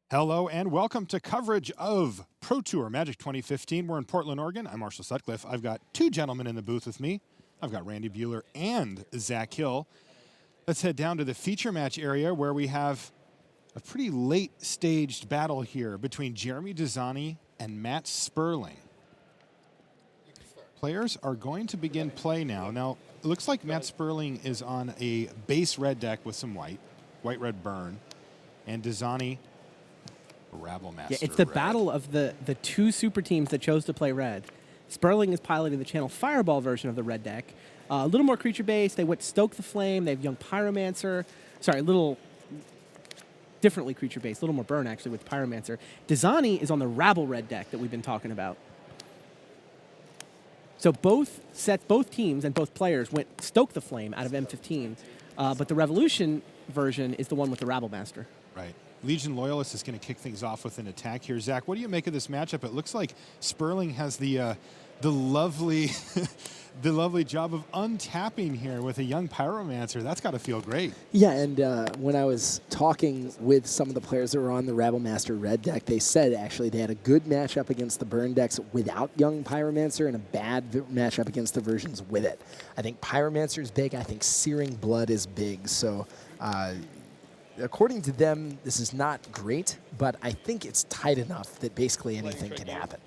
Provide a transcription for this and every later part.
Hello and welcome to coverage of Pro Tour Magic 2015. We're in Portland, Oregon. I'm Marshall Sutcliffe. I've got two gentlemen in the booth with me. I've got Randy Buehler and Zach Hill. Let's head down to the feature match area where we have a pretty late staged battle here between Jeremy Dezani and Matt Sperling. Players are going to begin play now. Now, it looks like Matt Sperling is on a base red deck with some white-red burn, and Dezani, Rabble Master. Yeah, it's the red. battle of the two super teams that chose to play red. Sperling is piloting the Channel Fireball version of the red deck. A little more creature-based. They went Stoke the Flame. They have Young Pyromancer. Sorry, a little differently creature-based. A little more burn, actually, with Pyromancer. Dezani is on the Rabble red deck that we've been talking about. So both teams and both players went Stoke the Flame out of M15, but the Revolution version is the one with the Rabble Master. Right. Legion Loyalist is going to kick things off with an attack here. Zach, what do you make of this matchup? It looks like Sperling has the lovely the lovely job of untapping here with a Young Pyromancer. That's got to feel great. Yeah, and when I was talking with some of the players that were on the Rabble Master red deck, they said actually they had a good matchup against the burn decks without Young Pyromancer and a bad matchup against the versions with it. I think Pyromancer is big. I think Searing Blood is big. So according to them, this is not great, but I think it's tight enough that basically anything can happen.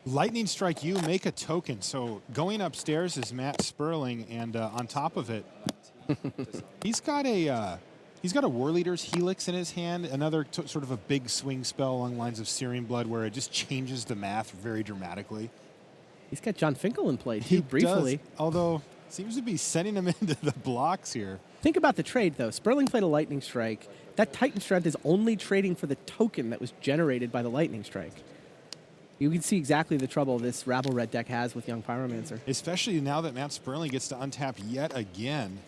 Lightning Strike you, make a token. So going upstairs is Matt Sperling, and on top of it, he's got a War Leader's Helix in his hand, another sort of a big swing spell along the lines of Searing Blood where it just changes the math very dramatically. He's got John Finkel in play, too, briefly. Does, although seems to be sending him into the blocks here. Think about the trade, though. Sperling played a Lightning Strike. That Titan Strength is only trading for the token that was generated by the Lightning Strike. You can see exactly the trouble this Rabble red deck has with Young Pyromancer. Especially now that Matt Sperling gets to untap yet again,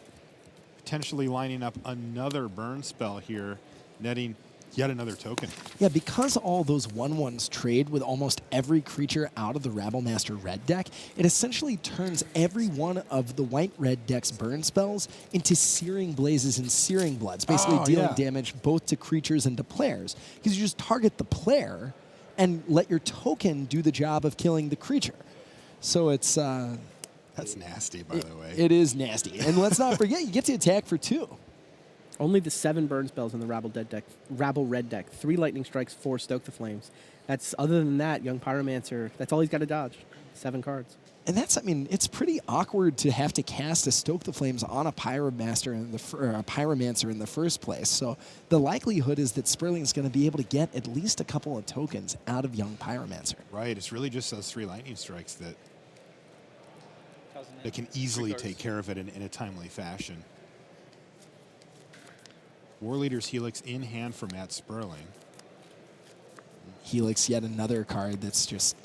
potentially lining up another burn spell here, netting yet another token. Yeah, because all those 1/1s trade with almost every creature out of the Rabble Master red deck, it essentially turns every one of the white-red deck's burn spells into Searing Blazes and Searing Bloods, basically dealing damage both to creatures and to players. Because you just target the player and let your token do the job of killing the creature. So it's... That's nasty, by the way. It is nasty. And let's not forget, you get to attack for 2. Only the 7 burn spells in the Rabble red deck. 3 Lightning Strikes, 4 Stoke the Flames. That's, other than that, Young Pyromancer, that's all he's got to dodge. 7 cards. And that's, I mean, it's pretty awkward to have to cast a Stoke the Flames on a Pyromancer in the first place. So the likelihood is that Sperling is going to be able to get at least a couple of tokens out of Young Pyromancer. Right, it's really just those 3 Lightning Strikes that can easily take care of it in a timely fashion. War Leader's Helix in hand for Matt Sperling. Helix, yet another card that's just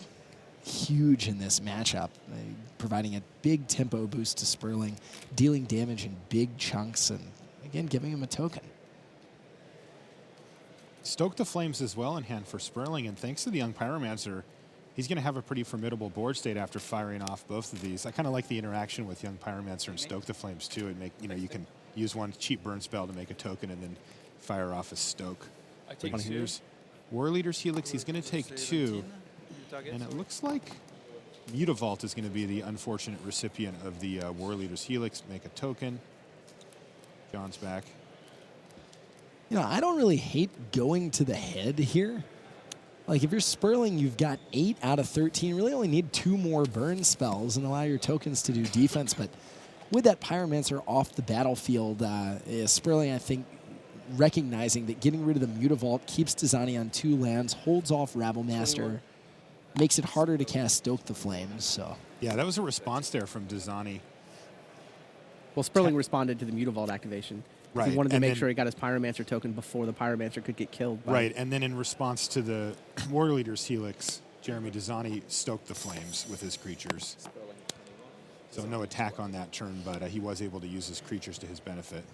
huge in this matchup, providing a big tempo boost to Sperling, dealing damage in big chunks, and again, giving him a token. Stoke the Flames as well in hand for Sperling, and thanks to the Young Pyromancer, he's going to have a pretty formidable board state after firing off both of these. I kind of like the interaction with Young Pyromancer and Stoke the Flames too. You can use one cheap burn spell to make a token and then fire off a Stoke. Here's War Leader's Helix. He's going to take 2. And it looks like Mutavault is going to be the unfortunate recipient of the War Leader's Helix. Make a token. John's back. You know, I don't really hate going to the head here. Like, if you're Sperling, you've got 8 out of 13. Really only need 2 more burn spells and allow your tokens to do defense. But with that Pyromancer off the battlefield, Sperling, I think, recognizing that getting rid of the Mutavault keeps Dezani on 2 lands, holds off Rabble Master, makes it harder to cast Stoke the Flames. So yeah, that was a response there from Dezani. Well, Sperling responded to the Mutavault activation. Right. He wanted to make sure he got his Pyromancer token before the Pyromancer could get killed. Right, and then in response to the War Leader's Helix, Jeremy Dezani stoked the flames with his creatures. So no attack on that turn, but he was able to use his creatures to his benefit.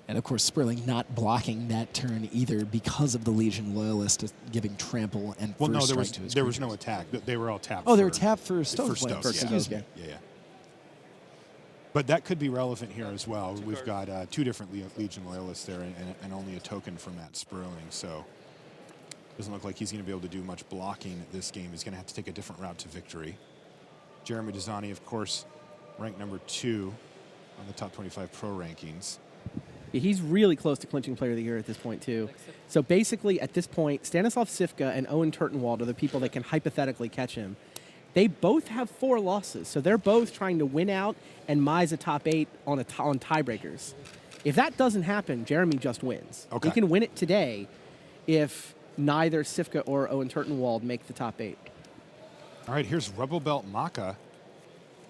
And of course, Sperling not blocking that turn either because of the Legion Loyalist giving trample and first strike to his there was no attack. They were all tapped. Oh, they were tapped for Stoke. Excuse me. Yeah. But that could be relevant here as well. We've got 2 different Legion Loyalists there and only a token for Matt Sperling. So Doesn't look like he's going to be able to do much blocking this game. He's going to have to take a different route to victory. Jeremy Dezani, of course, ranked number 2 on the top 25 pro rankings. Yeah, he's really close to clinching Player of the Year at this point, too. So basically, at this point, Stanislav Sivka and Owen Turtenwald are the people that can hypothetically catch him. They both have 4 losses, so they're both trying to win out and mise a top 8 on tiebreakers. If that doesn't happen, Jeremy just wins. Okay. He can win it today if neither Sivka or Owen Turtenwald make the top 8. All right, here's Rebel Belt Maka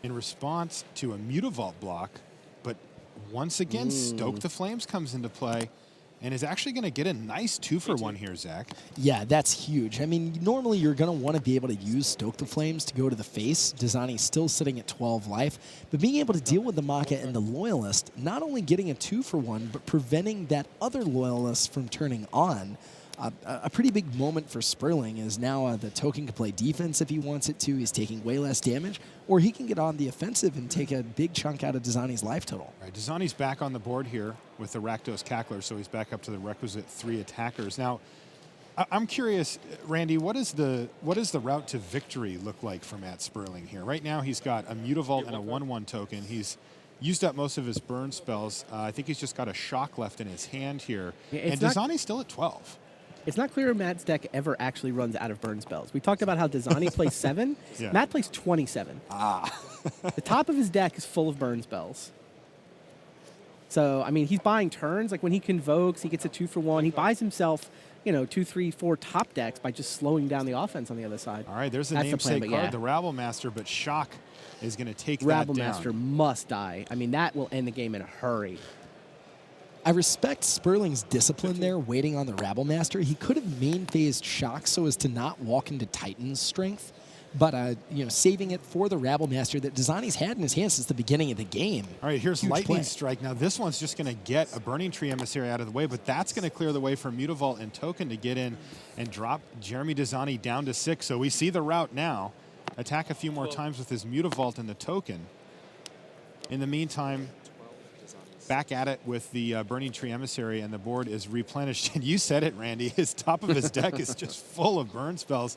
in response to a Mutavault block, but once again, Stoke the Flames comes into play and is actually going to get a nice 2-for-1 here, Zach. Yeah, that's huge. I mean, normally you're going to want to be able to use Stoke the Flames to go to the face. Dezani's still sitting at 12 life. But being able to deal with the Maka and the Loyalist, not only getting a 2-for-1, but preventing that other Loyalist from turning on. A pretty big moment for Sperling is now the token can play defense if he wants it to. He's taking way less damage. Or he can get on the offensive and take a big chunk out of Dezani's life total. Right, Dezani's back on the board here with the Rakdos Cackler, so he's back up to the requisite 3 attackers. Now, I'm curious, Randy, what does the route to victory look like for Matt Sperling here? Right now, he's got a Mutavault and a 1/1 token. He's used up most of his burn spells. I think he's just got a shock left in his hand here. Yeah, and Dezani's still at 12. It's not clear if Matt's deck ever actually runs out of burn spells. We talked about how Dezani plays 7. Yeah. Matt plays 27. The top of his deck is full of burn spells. So, I mean, he's buying turns. Like when he convokes, he gets a 2-for-1. He buys himself, 2, 3, 4 top decks by just slowing down the offense on the other side. All right, there's the That's namesake plan, card, yeah. the Rabble Master, but Shock is going to take Rabble that down. Master must die. I mean, that will end the game in a hurry. I respect Sperling's discipline there, waiting on the Rabble Master. He could have main phased Shock so as to not walk into Titan's strength, but saving it for the Rabble Master that Dezani's had in his hand since the beginning of the game. All right, here's Huge Lightning play. Strike. Now this one's just going to get a Burning Tree Emissary out of the way, but that's going to clear the way for Mutavault and Token to get in and drop Jeremy Dezani down to 6. So we see the route now. Attack a few more times with his Mutavault and the Token. In the meantime, back at it with the Burning Tree Emissary, and the board is replenished. And you said it, Randy. His top of his deck is just full of burn spells.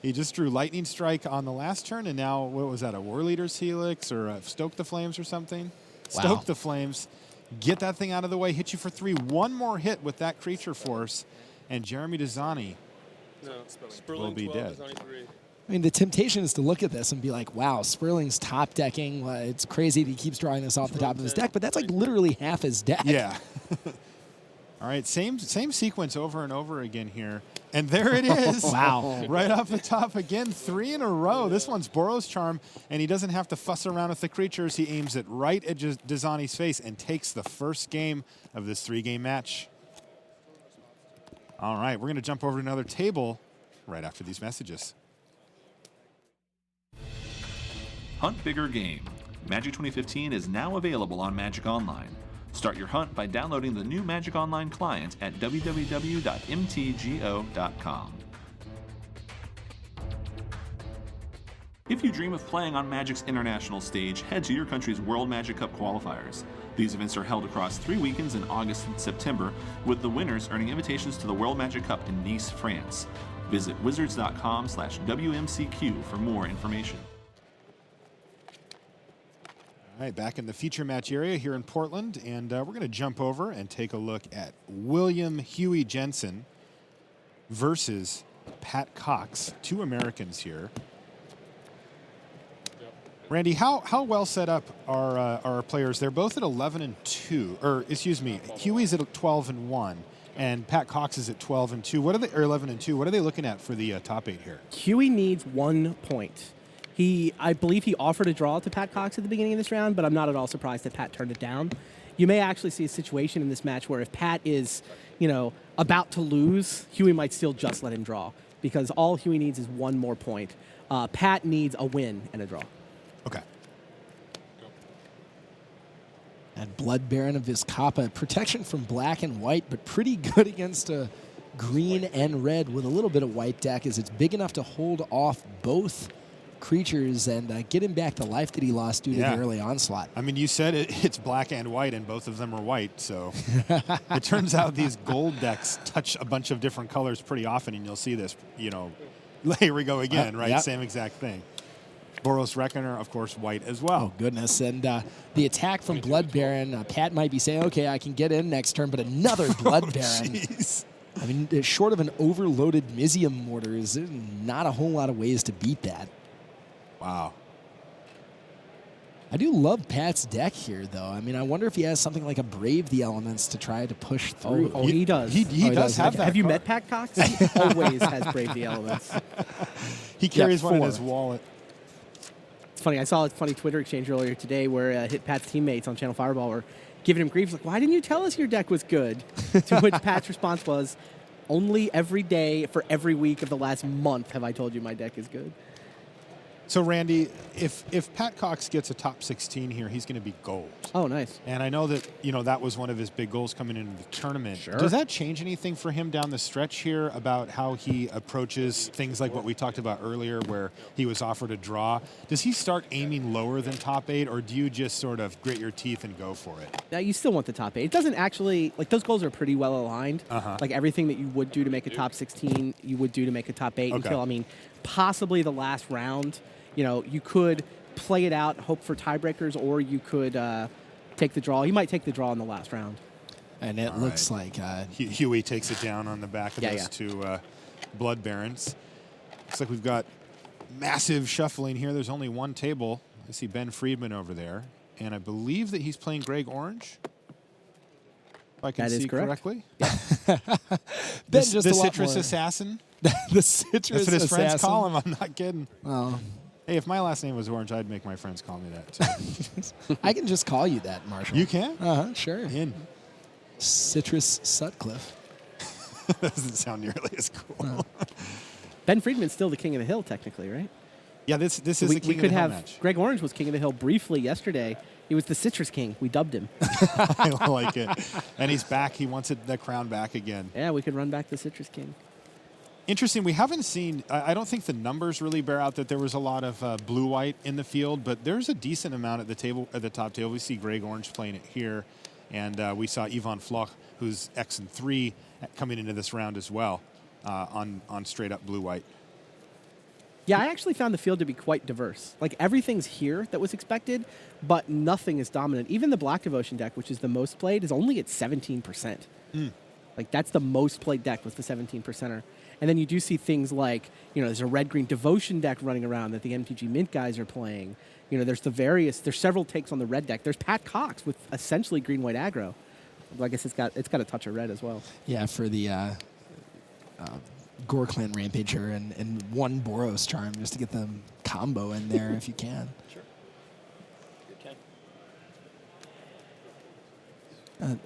He just drew Lightning Strike on the last turn, and now, what was that, a War Leader's Helix or a Stoke the Flames or something? Wow. Stoke the Flames. Get that thing out of the way. Hit you for 3. One more hit with that creature force, and Jeremy Dezani will be dead. I mean, the temptation is to look at this and be like, wow, Sperling's top decking. It's crazy that he keeps drawing this off the top of his deck, but that's like literally half his deck. Yeah. All right, same sequence over and over again here. And there it is. Wow. Right off the top again, 3 in a row. This one's Boros Charm, and he doesn't have to fuss around with the creatures. He aims it right at Dezani's face and takes the first game of this 3-game match. All right, we're going to jump over to another table right after these messages. Hunt Bigger Game. Magic 2015 is now available on Magic Online. Start your hunt by downloading the new Magic Online client at www.mtgo.com. If you dream of playing on Magic's international stage, head to your country's World Magic Cup qualifiers. These events are held across 3 weekends in August and September, with the winners earning invitations to the World Magic Cup in Nice, France. Visit wizards.com/WMCQ for more information. All right, back in the feature match area here in Portland, and we're going to jump over and take a look at William Huey Jensen versus Pat Cox, 2 Americans here. Randy, how well set up are our players? They're both at 11-2, or excuse me, Huey's at 12-1, and Pat Cox is at 12-2. What are they, or 11-2? What are they looking at for the top 8 here? Huey needs 1 point. I believe he offered a draw to Pat Cox at the beginning of this round, but I'm not at all surprised that Pat turned it down. You may actually see a situation in this match where if Pat is, about to lose, Huey might still just let him draw, because all Huey needs is 1 more point. Pat needs a win and a draw. Okay. And Blood Baron of Vizcapa. Protection from black and white, but pretty good against a green and red with a little bit of white deck, as it's big enough to hold off both creatures and get him back the life that he lost due to the early onslaught. I mean, you said it's black and white, and both of them are white. So it turns out these gold decks touch a bunch of different colors pretty often, and you'll see this, here we go again, right? Yep. Same exact thing. Boros Reckoner, of course, white as well. Oh, goodness. And the attack from Blood Baron, Pat might be saying, okay, I can get in next turn, but another Blood Baron. Jeez. I mean, short of an overloaded Mizium Mortars, there's not a whole lot of ways to beat that. Wow. I do love Pat's deck here, though. I mean, I wonder if he has something like a Brave the Elements to try to push through. Oh, he does. He does have that. Have you card. met Pat Cox? He always has Brave the Elements. He carries one in 4. his wallet. It's funny. I saw a funny Twitter exchange earlier today where Pat's teammates on Channel Fireball were giving him grief. Like, why didn't you tell us your deck was good? To which Pat's response was, only every day for every week of the last month have I told you my deck is good. So, Randy, if Pat Cox gets a top 16 here, he's going to be gold. Oh, nice. And I know that, that was one of his big goals coming into the tournament. Sure. Does that change anything for him down the stretch here about how he approaches things like what we talked about earlier where he was offered a draw? Does he start aiming lower than top 8, or do you just sort of grit your teeth and go for it? Now, you still want the top 8. It doesn't actually, those goals are pretty well aligned. Like, everything that you would do to make a top 16, you would do to make a top 8 until, possibly the last round. You could play it out, hope for tiebreakers, or you could take the draw. You might take the draw in the last round. And it looks like... Huey takes it down on the back of those two Blood Barons. Looks like we've got massive shuffling here. There's only one table. I see Ben Friedman over there. And I believe that he's playing Greg Orange. If I can see correctly. Ben the Citrus Assassin. The Citrus That's what his Assassin. friends call him. I'm not kidding. Well... Hey, if my last name was Orange, I'd make my friends call me that, too. I can just call you that, Marshall. You can? Sure. In. Citrus Sutcliffe. Doesn't sound nearly as cool. Ben Friedman's still the king of the hill, technically, right? Yeah, this is a king we of could the hill have match. Greg Orange was king of the hill briefly yesterday. He was the Citrus King. We dubbed him. I like it. And he's back. He wants the crown back again. Yeah, we could run back the Citrus King. Interesting. We haven't seen, I don't think the numbers really bear out that there was a lot of blue-white in the field, but there's a decent amount at the top table. We see Greg Orange playing it here, and we saw Yvonne Floch, who's X and 3, coming into this round as well on straight-up blue-white. Yeah, I actually found the field to be quite diverse. Like, everything's here that was expected, but nothing is dominant. Even the Black Devotion deck, which is the most played, is only at 17%. Like, that's the most played deck, was the 17%er. And then you do see things like, there's a red-green Devotion deck running around that the MTG Mint guys are playing. There's several takes on the red deck. There's Pat Cox with essentially green-white aggro. I guess it's got a touch of red as well. Yeah, for the Gore Clan Rampager and one Boros Charm just to get the combo in there if you can. Sure.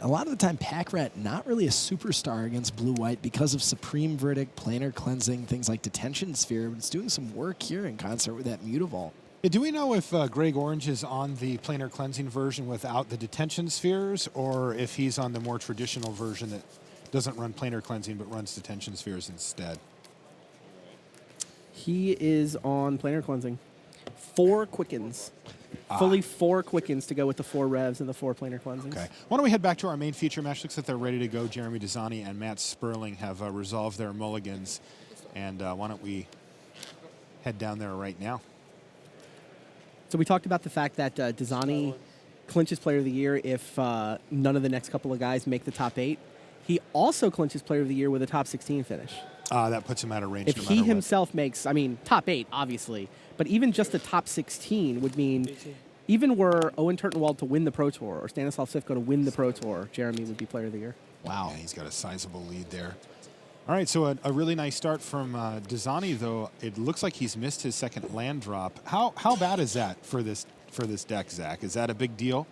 A lot of the time, Pack-Rat not really a superstar against blue-white because of Supreme Verdict, Planar Cleansing, things like Detention Sphere. But it's doing some work here in concert with that Mutavault. Do we know if Greg Orange is on the Planar Cleansing version without the Detention Spheres, or if he's on the more traditional version that doesn't run Planar Cleansing but runs Detention Spheres instead? He is on Planar Cleansing. 4 Quickens. Fully 4 Quickens to go with the 4 Revs and the 4 Planar Cleansings. Okay. Why don't we head back to our main feature match? Looks like they're ready to go. Jeremy Dezani and Matt Sperling have resolved their mulligans. And why don't we head down there right now? So we talked about the fact that Dezani clinches Player of the Year if none of the next couple of guys make the top 8. He also clinches Player of the Year with a top 16 finish. That puts him out of range. If he himself makes, top 8, obviously, but even just the top 16 would mean, even were Owen Turtenwald to win the Pro Tour or Stanislav Sivko to win the Pro Tour, Jeremy would be Player of the Year. Wow. Yeah, he's got a sizable lead there. All right, so a really nice start from Dezani, though. It looks like he's missed his second land drop. How bad is that for this deck, Zach? Is that a big deal?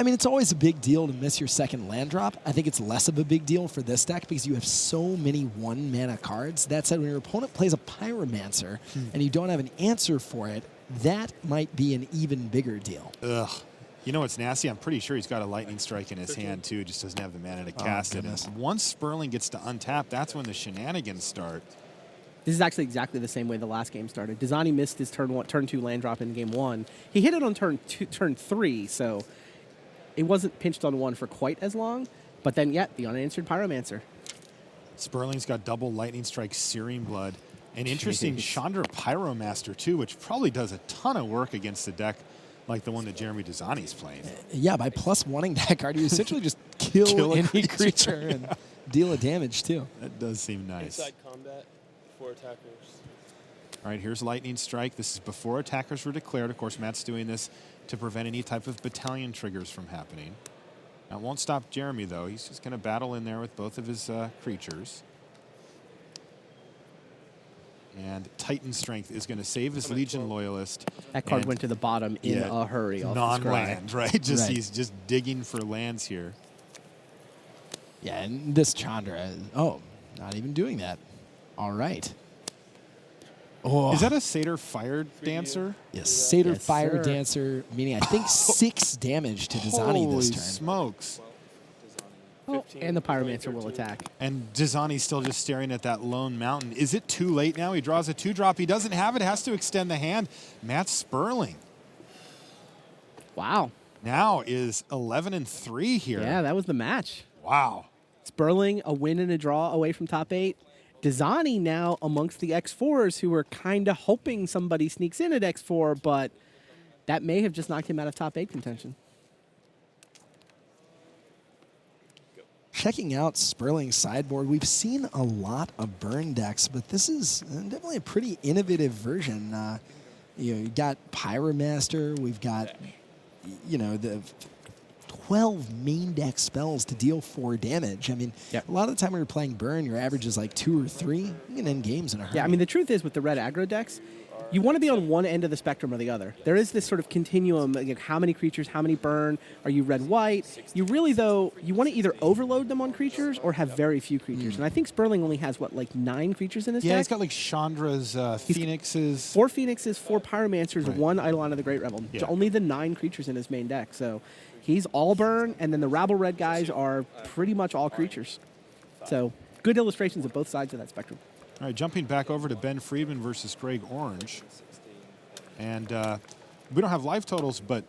It's always a big deal to miss your second land drop. I think it's less of a big deal for this deck because you have so many 1-mana cards. That said, when your opponent plays a Pyromancer and you don't have an answer for it, that might be an even bigger deal. Ugh. You know what's nasty? I'm pretty sure he's got a Lightning Strike in his hand, too. Just doesn't have the mana to cast it. And once Sperling gets to untap, that's when the shenanigans start. This is actually exactly the same way the last game started. Dezani missed his turn 2 land drop in game 1. He hit it on turn 3, so it wasn't pinched on 1 for quite as long. But then, the unanswered Pyromancer. Sperling's got double Lightning Strike Searing Blood. An interesting Chandra Pyromaster, too, which probably does a ton of work against the deck like the one that Jeremy Dezani's playing. Yeah, by +1ing that card, you essentially just kill any creature and deal a damage, too. That does seem nice. Inside combat for attackers. All right, here's Lightning Strike. This is before attackers were declared. Of course, Matt's doing this to prevent any type of battalion triggers from happening. That won't stop Jeremy, though. He's just going to battle in there with both of his creatures. And Titan Strength is going to save his Legion Loyalist. That card went to the bottom in a hurry. Non-land, right? He's just digging for lands here. Yeah, and this Chandra, not even doing that. All right. Oh. Is that a Satyr Fire Dancer? Yes, Satyr Fire sir. Dancer, meaning I think 6 damage to Dezani this turn. Holy smokes. Oh, and the Pyromancer will attack. And Dezani's still just staring at that lone mountain. Is it too late now? He draws a 2-drop. He doesn't have it. Has to extend the hand. Matt Sperling Wow. now is 11-3 here. Yeah, that was the match. Wow. Sperling, a win and a draw away from top 8. Dezani now amongst the X4s who were kind of hoping somebody sneaks in at X4, but that may have just knocked him out of top 8 contention. Checking out Sperling's sideboard, we've seen a lot of burn decks, but this is definitely a pretty innovative version. You got Pyromaster, we've got, the 12 main deck spells to deal 4 damage. I mean, a lot of the time when you're playing burn, your average is like 2 or 3. You can end games in a hurry. Yeah, I mean, the truth is with the red aggro decks, you want to be on one end of the spectrum or the other. There is this sort of continuum, like how many creatures, how many burn, are you red-white? You really, though, you want to either overload them on creatures or have very few creatures. And I think Sperling only has, 9 creatures in his deck? Yeah, he's got like Chandra's, Phoenixes. 4 Phoenixes, 4 Pyromancers, 1 Eidolon of the Great Rebel. Yeah. Only the 9 creatures in his main deck. So he's all burn, and then the Rabble Red guys are pretty much all creatures. So good illustrations of both sides of that spectrum. All right, jumping back over to Ben Friedman versus Greg Orange. And we don't have life totals, but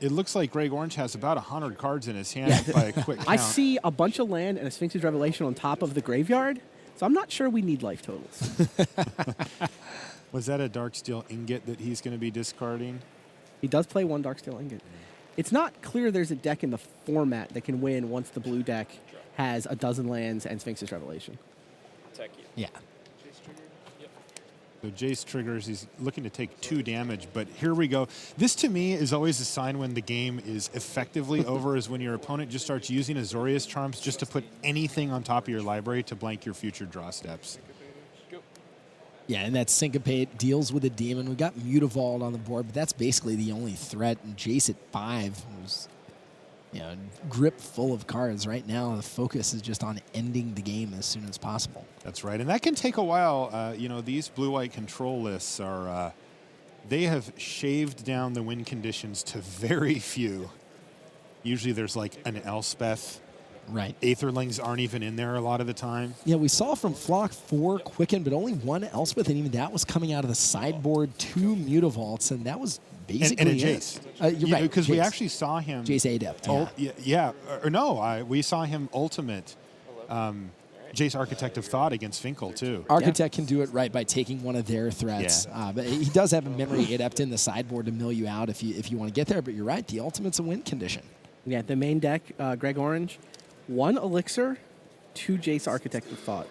it looks like Greg Orange has about 100 cards in his hand by a quick count. I see a bunch of land and a Sphinx's Revelation on top of the graveyard, so I'm not sure we need life totals. Was that a Darksteel Ingot that he's going to be discarding? He does play 1 Darksteel Ingot. It's not clear there's a deck in the format that can win once the blue deck has a dozen lands and Sphinx's Revelation. Attack you. Yeah. So Jace triggers, he's looking to take 2 damage, but here we go. This to me is always a sign when the game is effectively over, is when your opponent just starts using Azorius Charms just to put anything on top of your library to blank your future draw steps. Yeah, and that Syncopate deals with a demon. We've got Mutavault on the board, but that's basically the only threat. And Jace at 5 was, grip full of cards. Right now, the focus is just on ending the game as soon as possible. That's right, and that can take a while. These blue-white control lists are, they have shaved down the win conditions to very few. Usually there's like an Elspeth. Right. Aetherlings aren't even in there a lot of the time. Yeah, we saw from Flock 4 Quicken, but only 1 Elspeth, and even that was coming out of the sideboard, 2 Mutavaults, and that basically and a Jace. You're right. Because we actually saw him. Jace Adept. We saw him ultimate Jace Architect of Thought against Finkel, too. Architect can do it right by taking one of their threats. Yeah. But he does have a Memory Adept in the sideboard to mill you out if you want to get there. But you're right, the ultimate's a win condition. Yeah, the main deck, Greg Orange, 1 Elixir, 2 Jace Architect of Thought.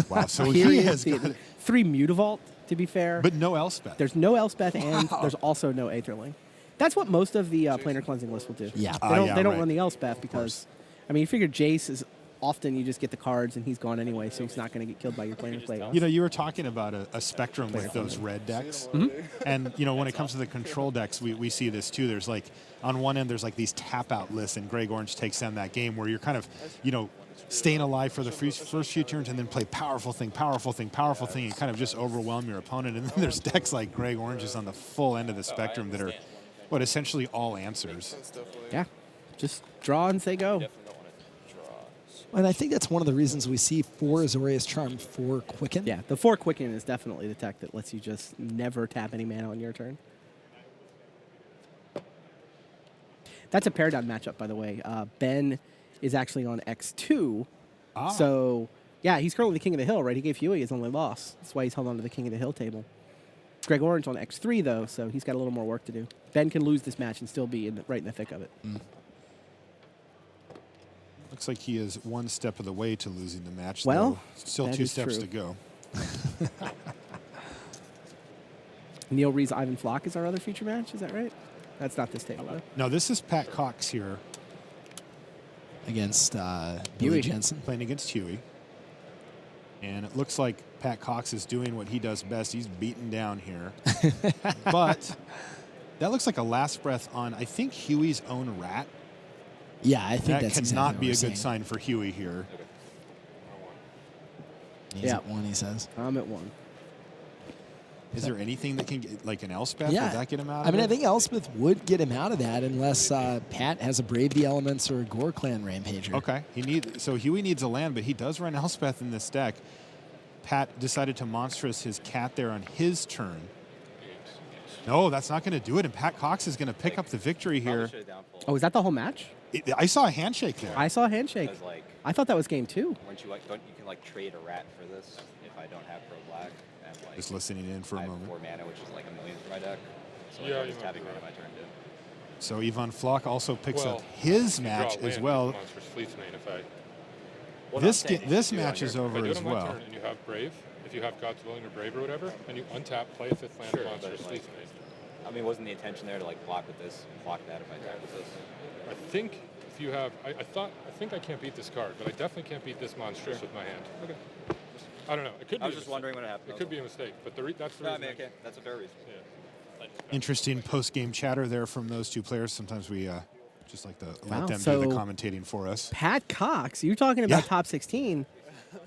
Wow, so Here he is has the 3 Mutavault, to be fair. But no Elspeth. There's no Elspeth, and there's also no Aetherling. That's what most of the planar cleansing list will do. Yeah. They don't run the Elspeth because, you figure Jace is often you just get the cards and he's gone anyway, so he's not going to get killed by your planar plate. You were talking about a spectrum with those red decks. And, when it comes to the control decks, we see this too. There's on one end, there's these tap out lists, and Greg Orange takes them that game where you're kind of, staying alive for the first few turns and then play powerful thing, and kind of just overwhelm your opponent. And then there's decks like Greg Orange's on the full end of the spectrum that are, essentially all answers. Yeah. Just draw and say go. And I think that's one of the reasons we see 4 Azorius Charm, 4 Quicken. Yeah, the 4 Quicken is definitely the tech that lets you just never tap any mana on your turn. That's a pair down matchup, by the way. Ben is actually on X2. So, yeah, he's currently the king of the hill, right? He gave Huey his only loss. That's why he's held on to the king of the hill table. Greg Orange on X3, though, so he's got a little more work to do. Ben can lose this match and still be right in the thick of it. Looks like he is one step of the way to losing the match. Well, though. Still that 2 is steps true. to go. Neil Rees Ivan Flock is our other future match, is that right? That's not this table, though. No, this is Pat Cox here Against Huey. Billy Jensen. playing against Huey. And it looks like Pat Cox is doing what he does best. He's beaten down here. But that looks like a last breath on, I think, Huey's own rat. Yeah, I think That that's cannot exactly be a what good we're saying. sign for Huey here. He's Yeah. at 1, he says. I'm at 1. Is there anything that can get, like an Elspeth, Yeah. would that get him out of I mean, it? I think Elspeth would get him out of that unless Pat has a Brave the Elements or a Gore Clan Rampager. Okay. So Huey needs a land, but he does run Elspeth in this deck. Pat decided to monstrous his cat there on his turn. No, that's not going to do it, and Pat Cox is going to pick up the victory here. Oh, is that the whole match? I saw a handshake there. I saw a handshake. Because, like, I thought that was game 2. weren't you like, don't you can like trade a rat for this if I don't have pro black and like Just listening in for I a have moment. 4 mana, which is like a million for my deck. So Yeah, I'm you just might tapping be mana right. my turn too. So Yvonne Flock also picks Well, up his you draw match a land as with well. Monstrous Fleet's Mane if I Well, This I'm saying this you do it on match is your- if I over do it as on my well. turn and you have Brave, if you have God's Willing or Brave or whatever, and you untap, play a 5th land Sure, of but Monstrous like- Fleet's Mane. I mean, wasn't the intention there to like block with this, block that if I attack with this? I think if you have, I think I can't beat this card, but I definitely can't beat this Monstrous with my hand. Okay. I don't know. It could be. I was a just mistake. wondering what happened. It could be a mistake, but that's the No, I reason. mean, okay, that's a fair reason. Yeah. Interesting post-game chatter there from those two players. Sometimes we just like to Wow, let them do so- the commentating for us. Pat Cox, you're talking about Yeah. top 16.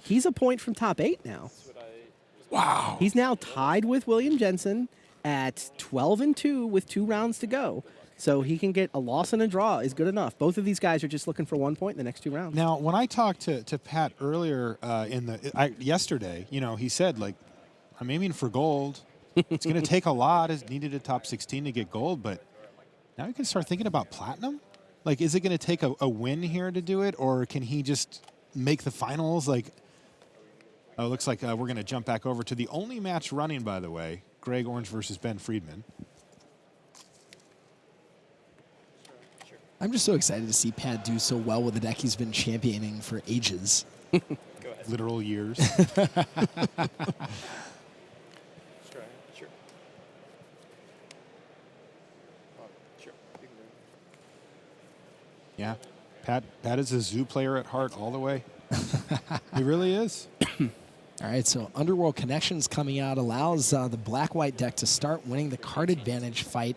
He's a point from top 8 now. Wow. He's now tied with William Jensen at 12-2 with 2 rounds to go. So he can get a loss and a draw is good enough. Both of these guys are just looking for 1 point in the next 2 rounds. Now, when I talked to Pat earlier yesterday, he said, like, I'm aiming for gold. It's going to take a lot. It's needed a top 16 to get gold, but now you can start thinking about platinum. Like, is it going to take a win here to do it, or can he just make the finals? Like, oh, it looks like we're going to jump back over to the only match running, by the way, Greg Orange versus Ben Friedman. I'm just so excited to see Pat do so well with the deck he's been championing for ages. Literal years. Sure. Sure. Yeah. Pat is a zoo player at heart all the way. He really is. All right, so Underworld Connections coming out allows the black-white deck to start winning the card advantage fight.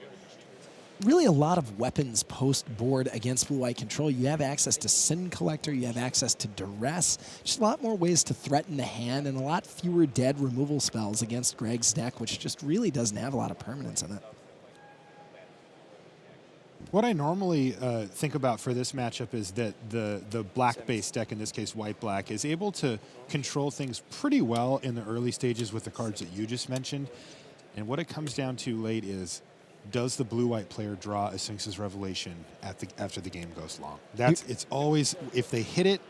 Really a lot of weapons post-board against blue-white control. You have access to Sin Collector, you have access to Duress, just a lot more ways to threaten the hand, and a lot fewer dead removal spells against Greg's deck, which just really doesn't have a lot of permanence in it. What I normally think about for this matchup is that the black-based deck, in this case white-black, is able to control things pretty well in the early stages with the cards that you just mentioned. And what it comes down to late is, does the blue-white player draw a Sphinx's Revelation after the game goes long? It's always, if they hit it,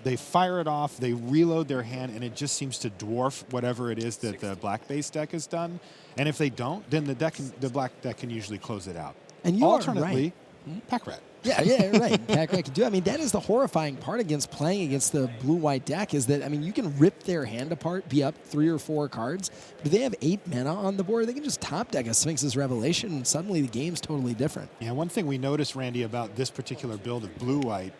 they fire it off, they reload their hand, and it just seems to dwarf whatever it is that the black-based deck has done. And if they don't, then the black deck can usually close it out. And you are Alternately, Pack Rat. Yeah, right. Pack Rat can do. I mean, that is the horrifying part against playing against the blue-white deck is that, I mean, you can rip their hand apart, be up 3 or 4 cards, but if they have 8 mana on the board, they can just top deck a Sphinx's Revelation, and suddenly the game's totally different. Yeah, one thing we noticed, Randy, about this particular build of blue-white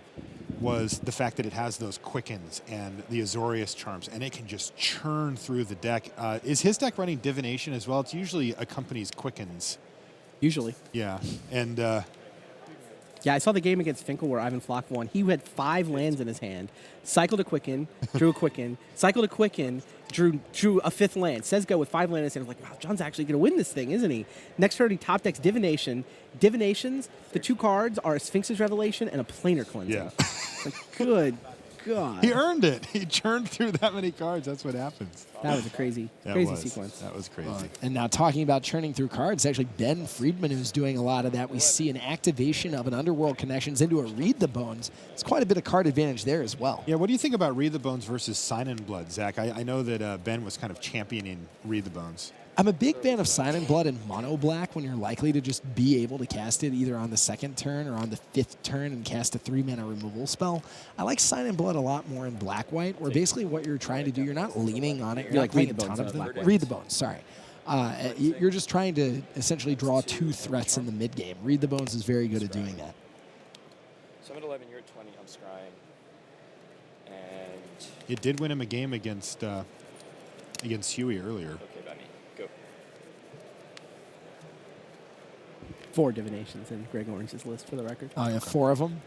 was the fact that it has those Quickens and the Azorius charms, and it can just churn through the deck. Is his deck running Divination as well? It's usually accompanies Quickens. Usually. Yeah, and Yeah, I saw the game against Finkel where Ivan Flock won. He had 5 lands in his hand, cycled a Quicken, drew a Quicken, cycled a Quicken, drew a 5th land. Says go with 5 lands in his hand. I was like, wow, John's actually going to win this thing, isn't he? Next turn, he top decks Divination. Divinations, the 2 cards are a Sphinx's Revelation and a Planar Cleansing. yeah. It's like, good God. He earned it. He churned through that many cards. That's what happens. That was a crazy sequence. That was crazy. And now talking about churning through cards, actually Ben Friedman who's doing a lot of that. We see an activation of an Underworld Connections into a Read the Bones. It's quite a bit of card advantage there as well. Yeah, what do you think about Read the Bones versus Sign in Blood, Zach? I know that Ben was kind of championing Read the Bones. I'm a big fan of Sign in Blood and Mono Black when you're likely to just be able to cast it either on the second turn or on the fifth turn and cast a 3-mana removal spell. I like Sign in Blood a lot more in Black-White, where basically what you're trying to do, you're not leaning on it. You're like not playing Read a the ton Bones of in them. Black-White. Read the Bones, sorry. You're just trying to essentially draw 2 threats in the mid-game. Read the Bones is very good at doing that. So I'm at 11, you're at 20, I'm scrying. And... It did win him a game against Huey earlier. Okay, by me. Go. 4 divinations in Greg Orange's list, for the record. Oh, yeah, 4 of them.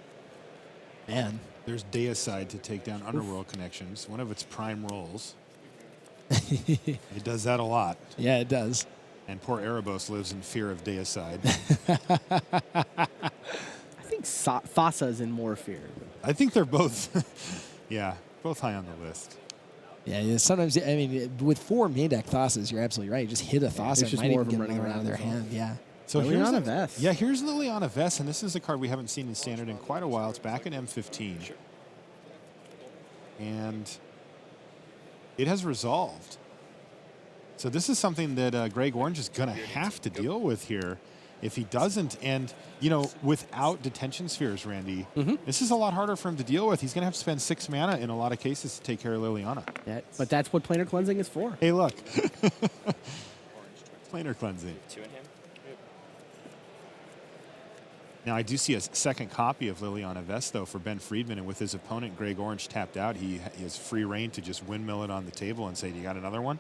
Man. There's Deicide to take down Underworld Connections, one of its prime roles. It does that a lot. Yeah, it does. And poor Erebos lives in fear of Deicide. I think Thassa's in more fear. I think they're both, both high on the list. Yeah, sometimes, I mean, with 4 main deck Thassas, you're absolutely right. You just hit a Thassa, there's it just might more even of them get running another out of their around as well. hand. Yeah. So Liliana Vess. Yeah, here's Liliana Vess, and this is a card we haven't seen in Standard in quite a while. It's back in M15. Sure. And it has resolved. So this is something that Greg Orange is going to have to deal with here if he doesn't. And, without detention spheres, Randy, this is a lot harder for him to deal with. He's going to have to spend 6 mana in a lot of cases to take care of Liliana. But that's what planar cleansing is for. Hey, look. Planar cleansing. 2 in him. Now, I do see a second copy of Liliana Vess, though, for Ben Friedman. And with his opponent, Greg Orange, tapped out, he has free reign to just windmill it on the table and say, do you got another one?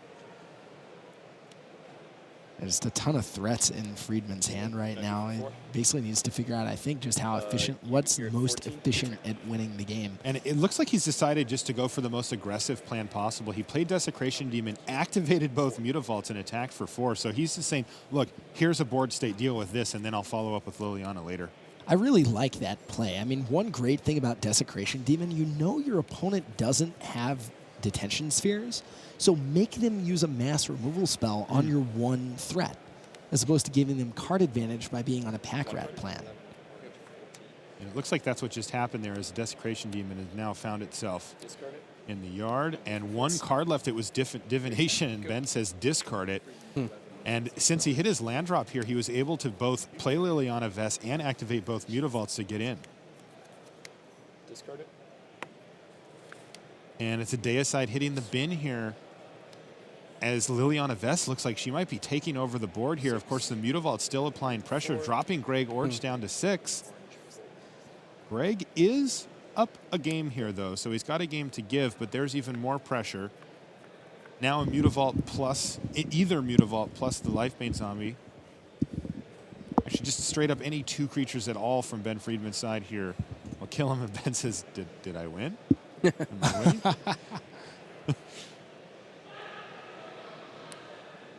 There's just a ton of threats in Friedman's hand right now. He basically needs to figure out, I think, just how efficient, what's most efficient at winning the game. And it looks like he's decided just to go for the most aggressive plan possible. He played Desecration Demon, activated both Mutavaults, and attacked for 4. So he's just saying, look, here's a board state, deal with this, and then I'll follow up with Liliana later. I really like that play. I mean, one great thing about Desecration Demon, your opponent doesn't have detention spheres, so make them use a mass removal spell on your one threat, as opposed to giving them card advantage by being on a pack rat plan. And it looks like that's what just happened there, as Desecration Demon has now found itself in the yard. And 1 card left. It was Divination, and Ben says discard it. And since he hit his land drop here, he was able to both play Liliana Vess and activate both Mutavaults to get in. Discard it. And it's a Deicide hitting the bin here, as Liliana Vess looks like she might be taking over the board here. Of course, the Mutavault's still applying pressure, dropping Greg Orange down to 6. Greg is up a game here, though, so he's got a game to give, but there's even more pressure. Now a Mutavault plus, either Mutavault plus the Lifebane Zombie. Actually, just straight up any 2 creatures at all from Ben Friedman's side here will kill him. And Ben says, did I win? Am I winning?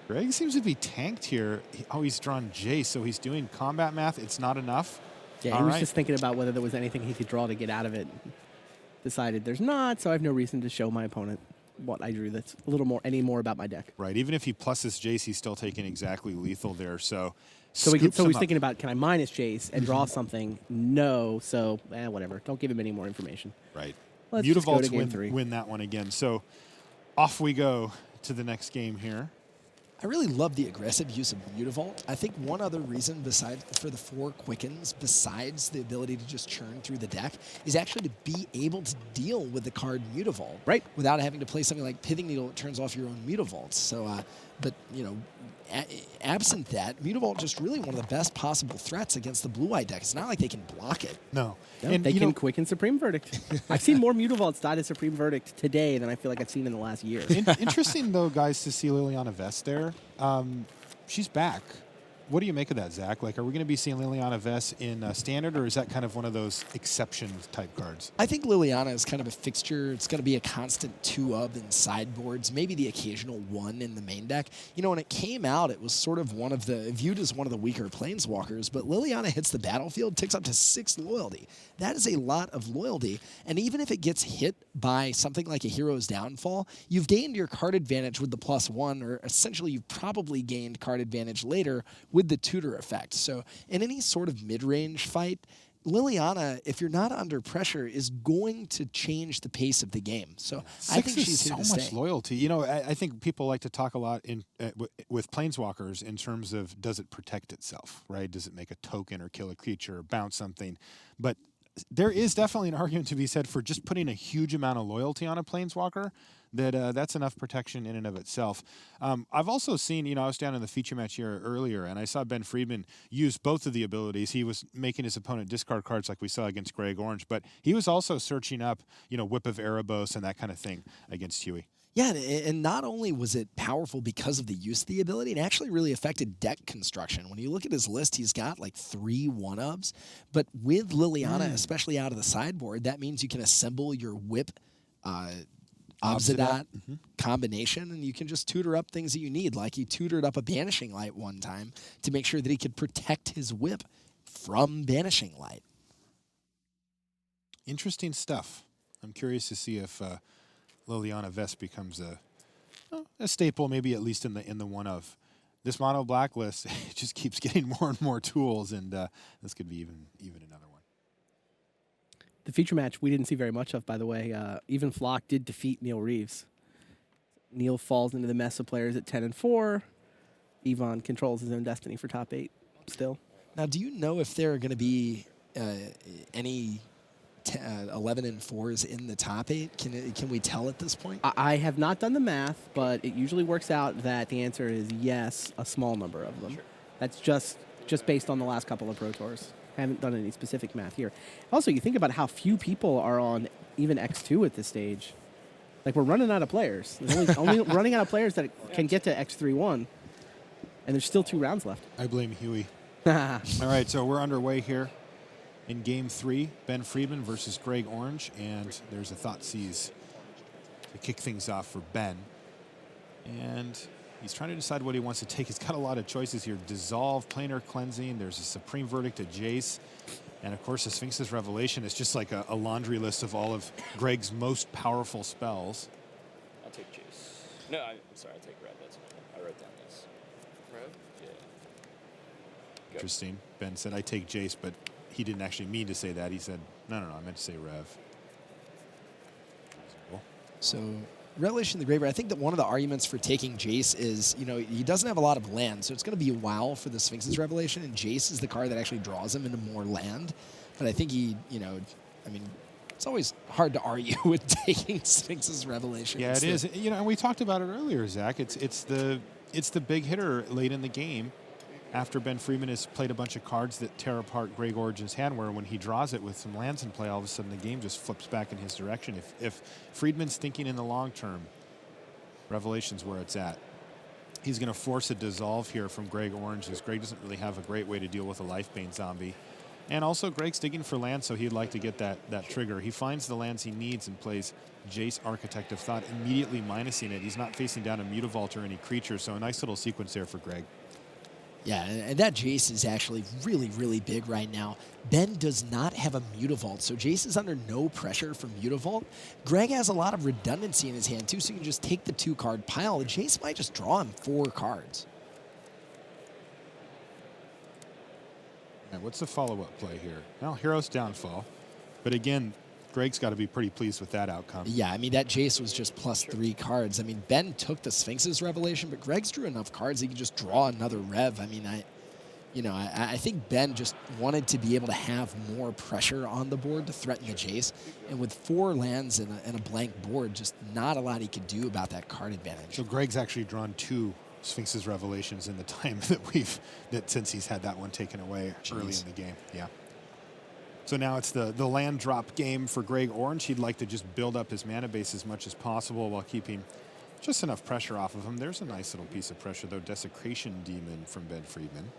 Greg seems to be tanked here. He's drawn Jace, so he's doing combat math. It's not enough. Yeah, he was just thinking about whether there was anything he could draw to get out of it. Decided there's not, so I have no reason to show my opponent what I drew that's a little more, any more about my deck. Right. Even if he pluses Jace, he's still taking exactly lethal there. So he's thinking about, can I minus Jace and draw something? No. So whatever. Don't give him any more information. Right. Let's just go to Mutavaults game 3. win that one again. So off we go to the next game here. I really love the aggressive use of Mutavault. I think one other reason for the 4 Quickens, besides the ability to just churn through the deck, is actually to be able to deal with the card Mutavault, right? Without having to play something like Pithing Needle that turns off your own Mutavaults. So, absent that, Mutavault just really one of the best possible threats against the Blue-Eye deck. It's not like they can block it. No. And they can quicken Supreme Verdict. I've seen more Mutavaults die to Supreme Verdict today than I feel like I've seen in the last year. Interesting, though, guys, to see Liliana Vess there. She's back. What do you make of that, Zach? Like, are we going to be seeing Liliana Vess in Standard, or is that kind of one of those exception-type cards? I think Liliana is kind of a fixture. It's going to be a constant 2-of in sideboards, maybe the occasional 1 in the main deck. You know, when it came out, it was sort of viewed as one of the weaker planeswalkers, but Liliana hits the battlefield, takes up to 6 loyalty. That is a lot of loyalty, and even if it gets hit by something like a Hero's Downfall, you've gained your card advantage with the +1, or essentially you've probably gained card advantage later with the tutor effect. So in any sort of mid-range fight, Liliana, if you're not under pressure, is going to change the pace of the game. So I think she's here to so much stay. loyalty. You know, I think people like to talk a lot with Planeswalkers in terms of, does it protect itself, right? Does it make a token or kill a creature or bounce something? But there is definitely an argument to be said for just putting a huge amount of loyalty on a Planeswalker, that's enough protection in and of itself. I've also seen, you know, I was down in the feature match here earlier, and I saw Ben Friedman use both of the abilities. He was making his opponent discard cards like we saw against Greg Orange, but he was also searching up, you know, Whip of Erebos and that kind of thing against Huey. Yeah, and not only was it powerful because of the use of the ability, it actually really affected deck construction. When you look at his list, he's got like 3 1-ofs, but with Liliana, especially out of the sideboard, that means you can assemble your Whip Obsidat combination, and you can just tutor up things that you need. Like he tutored up a Banishing Light one time to make sure that he could protect his Whip from Banishing Light. Interesting stuff. I'm curious to see if Liliana Vess becomes a staple, maybe at least in the 1-of. This mono blacklist, it just keeps getting more and more tools, and this could be even another one. The feature match we didn't see very much of, by the way. Even Flock did defeat Neil Reeves. Neil falls into the mess of players at 10-4. Yvonne controls his own destiny for top 8 still. Now, do you know if there are going to be any 11-4s in the top 8? Can we tell at this point? I have not done the math, but it usually works out that the answer is yes, a small number of them. Sure. That's just based on the last couple of Pro Tours. I haven't done any specific math here. Also, you think about how few people are on even X2 at this stage. Like, we're running out of players. There's only running out of players that can get to X3-1, and there's still 2 rounds left. I blame Huey. All right, so we're underway here in Game 3, Ben Friedman versus Greg Orange, and there's a Thoughtseize to kick things off for Ben. And he's trying to decide what he wants to take. He's got a lot of choices here. Dissolve, Planar Cleansing, there's a Supreme Verdict to Jace, and of course the Sphinx's Revelation is just like a laundry list of all of Greg's most powerful spells. I'll take Jace. No, I'm sorry, I'll take Red. That's fine. I wrote down this. Red? Yeah. Go. Interesting. Ben said, I take Jace, but he didn't actually mean to say that. He said, no, I meant to say Rev. So, Revelation of the Graveyard, I think that one of the arguments for taking Jace is, you know, he doesn't have a lot of land, so it's going to be a wow for the Sphinx's Revelation, and Jace is the card that actually draws him into more land. But I think he, you know, I mean, it's always hard to argue with taking Sphinx's Revelation. Yeah, it is. You know, and we talked about it earlier, Zach. It's the big hitter late in the game after Ben Friedman has played a bunch of cards that tear apart Greg Orange's hand, where when he draws it with some lands in play, all of a sudden the game just flips back in his direction. If Friedman's thinking in the long term, Revelation's where it's at. He's going to force a dissolve here from Greg Orange, as Greg doesn't really have a great way to deal with a Lifebane zombie. And also Greg's digging for land, so he'd like to get that trigger. He finds the lands he needs and plays Jace, Architect of Thought, immediately minusing it. He's not facing down a Mutavault or any creature, so a nice little sequence there for Greg. Yeah, and that Jace is actually really, really big right now. Ben does not have a Mutavault, so Jace is under no pressure from Mutavault. Greg has a lot of redundancy in his hand, too, so you can just take the 2-card pile. Jace might just draw him 4 cards. And what's the follow-up play here? Well, Hero's Downfall. But again, Greg's got to be pretty pleased with that outcome. Yeah, I mean, that Jace was just +3 cards. I mean, Ben took the Sphinx's Revelation, but Greg's drew enough cards he could just draw another Rev. I mean, I think Ben just wanted to be able to have more pressure on the board to threaten the Jace. And with 4 lands and a blank board, just not a lot he could do about that card advantage. So Greg's actually drawn 2 Sphinx's Revelations in the time that since he's had that one taken away early in the game. Yeah. So now it's the land drop game for Greg Orange. He'd like to just build up his mana base as much as possible while keeping just enough pressure off of him. There's a nice little piece of pressure, though. Desecration Demon from Ben Friedman.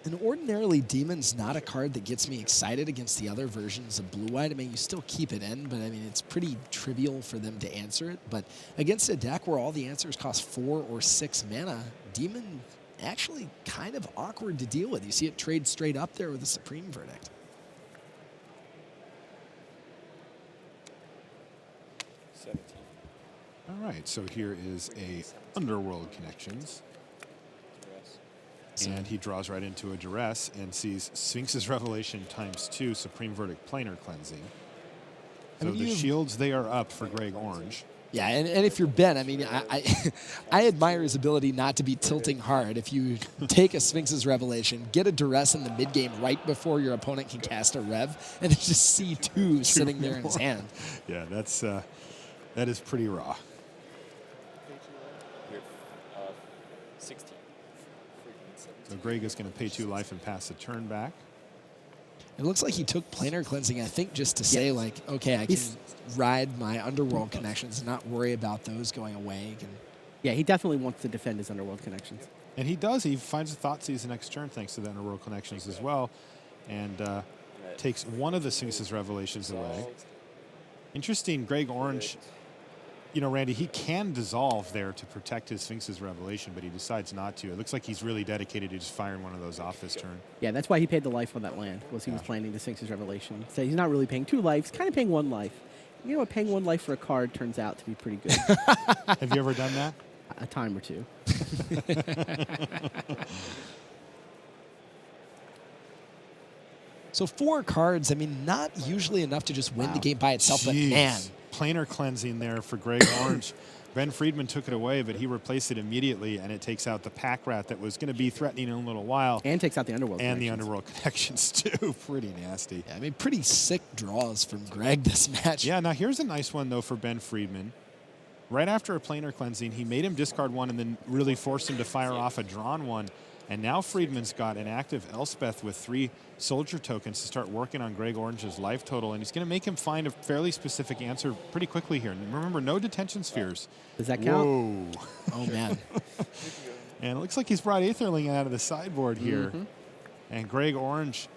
And ordinarily, Demon's not a card that gets me excited against the other versions of Blue-White. I mean, you still keep it in, but I mean, it's pretty trivial for them to answer it. But against a deck where all the answers cost 4 or 6 mana, Demon actually kind of awkward to deal with. You see it trade straight up there with the Supreme Verdict. All right, so here is a Underworld Connections. And he draws right into a duress and sees Sphinx's Revelation ×2 Supreme Verdict Planar Cleansing. So the shields, they are up for Greg Orange. Yeah, and if you're Ben, I mean, I admire his ability not to be tilting hard. If you take a Sphinx's Revelation, get a duress in the mid-game right before your opponent can cast a Rev, and then just see 2 sitting there in his hand. Yeah, that is pretty raw. 16. So Greg is going to pay 2 life and pass the turn back. It looks like he took Planar Cleansing, I think, just to say, like, okay, I can ride my Underworld Connections and not worry about those going away. Yeah, he definitely wants to defend his Underworld Connections. And he does. He finds a Thoughtseize the next turn thanks to the Underworld Connections as well. And takes one of the Sphinx's Revelations away. Interesting, Greg Orange, you know, Randy, he can dissolve there to protect his Sphinx's Revelation, but he decides not to. It looks like he's really dedicated to just firing one of those off this turn. Yeah, that's why he paid the life on that land, was he was planning the Sphinx's Revelation. So he's not really paying 2 lives, kind of paying 1 life. You know what, paying 1 life for a card turns out to be pretty good. Have you ever done that? A time or 2. So 4 cards, I mean, not usually enough to just win the game by itself, but man. Planar Cleansing there for Greg Orange. Ben Friedman took it away, but he replaced it immediately, and it takes out the Pack Rat that was going to be threatening in a little while. And takes out the Underworld And Connections. the Underworld Connections, too. Pretty nasty. Yeah, I mean, pretty sick draws from Greg this match. Yeah, now here's a nice one, though, for Ben Friedman. Right after a Planar Cleansing, he made him discard 1 and then really forced him to fire off a drawn 1. And now Friedman's got an active Elspeth with 3 soldier tokens to start working on Greg Orange's life total. And he's going to make him find a fairly specific answer pretty quickly here. And remember, no detention spheres. Does that count? Whoa. Oh, man. And it looks like he's brought Aetherling out of the sideboard here. And Greg Orange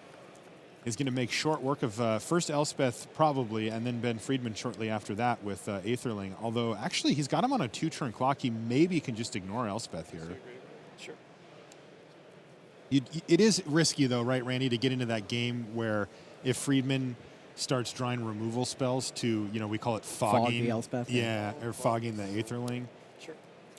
is going to make short work of first Elspeth probably, and then Ben Friedman shortly after that with Aetherling. Although, actually, he's got him on a 2-turn clock. He maybe can just ignore Elspeth here. Sure. It is risky, though, right, Randy, to get into that game where if Friedman starts drawing removal spells to, you know, we call it fogging. Fog the Elspeth. Yeah, or fogging the Aetherling. Sure.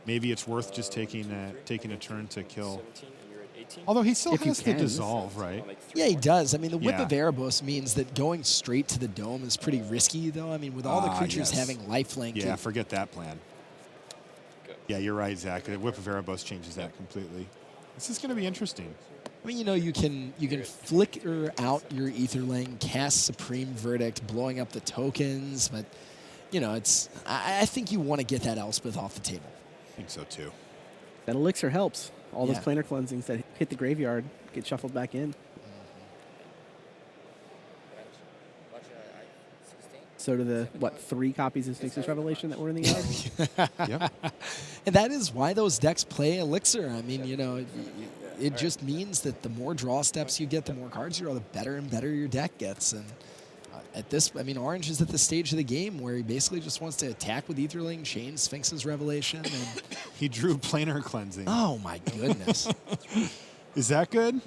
Maybe it's worth just taking a turn to kill. 17 and you're at 18. Although he still If you has to can. dissolve, right? Like 3 Yeah, he more. does. I mean, the Whip Yeah. of Erebos means that going straight to the dome is pretty risky, though. I mean, with all the creatures yes. having lifelink. Yeah, forget that plan. Good. Yeah, you're right, Zach. The Whip of Erebos changes that completely. This is going to be interesting. I mean, you know, you can flicker out your Aetherling, cast Supreme Verdict, blowing up the tokens, but, you know, it's I think you want to get that Elspeth off the table. I think so, too. That elixir helps. All those Yeah. planar cleansings that hit the graveyard get shuffled back in. So do the, 3 copies of Sphinx's Revelation that were in the yard? Yep. And that is why those decks play Elixir. I mean, you know, it just means that the more draw steps you get, the more cards you draw, the better and better your deck gets. And at this, I mean, Orange is at the stage of the game where he basically just wants to attack with Aetherling, chain Sphinx's Revelation, and He drew Planar Cleansing. oh my goodness. Is that good?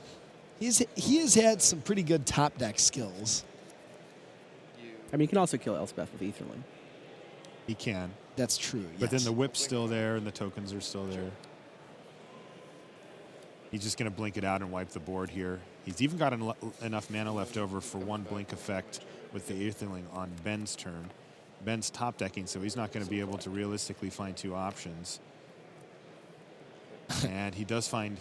He has had some pretty good top deck skills. I mean, you can also kill Elspeth with Aetherling. He can. That's true. But then yes. the Whip's still there and the tokens are still there. He's just going to blink it out and wipe the board here. He's even got enough mana left over for 1 blink effect with the Aetherling on Ben's turn. Ben's top decking, so he's not going to be able to realistically find 2 options. And he does find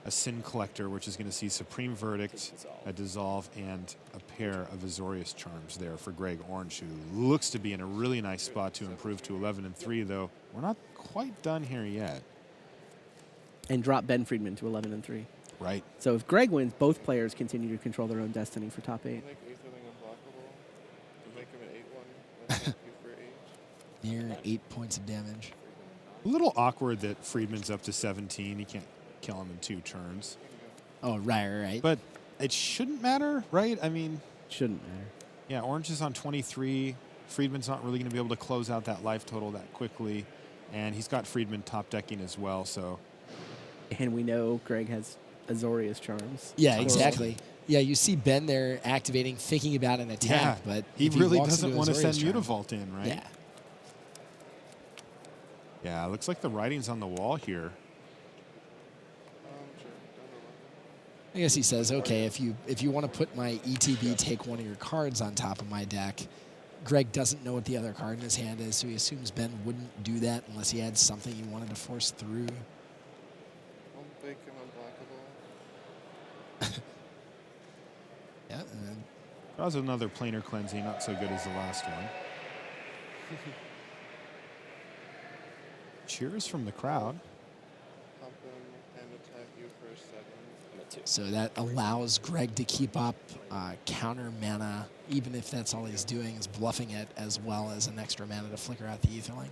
a Sin Collector, which is going to see Supreme Verdict, a Dissolve, and a pair of Azorius Charms there for Greg Orange, who looks to be in a really nice spot to improve to 11-3, though we're not quite done here yet. And drop Ben Friedman to 11-3. Right. So if Greg wins, both players continue to control their own destiny for top 8. Make Aetherling unblockable. Make him an 8/1. For 8. Near 8 points of damage. A little awkward that Friedman's up to 17. He can't kill him in 2 turns. Oh, right. But it shouldn't matter, right? I mean, Shouldn't matter. yeah, Orange is on 23. Friedman's not really going to be able to close out that life total that quickly. And he's got Friedman top decking as well, so. And we know Greg has Azorius charms. Yeah, Plural. exactly. Yeah, you see Ben there activating, thinking about an attack, but he if really walks doesn't into want to Azorius send charm- Mutavault in, right? Yeah. Yeah, it looks like the writing's on the wall here. Sure. Don't know. I guess he says, okay, if you want to put my ETB, take one of your cards on top of my deck. Greg doesn't know what the other card in his hand is, so he assumes Ben wouldn't do that unless he had something he wanted to force through. I'll make him unblockable. Yeah. And then Draws another planar cleansing, not so good as the last one. Cheers from the crowd. Pump him and attack you for a 7. I'm at 2. so that allows Greg to keep up counter mana, even if that's all he's doing is bluffing it, as well as an extra mana to flicker out the Aetherling.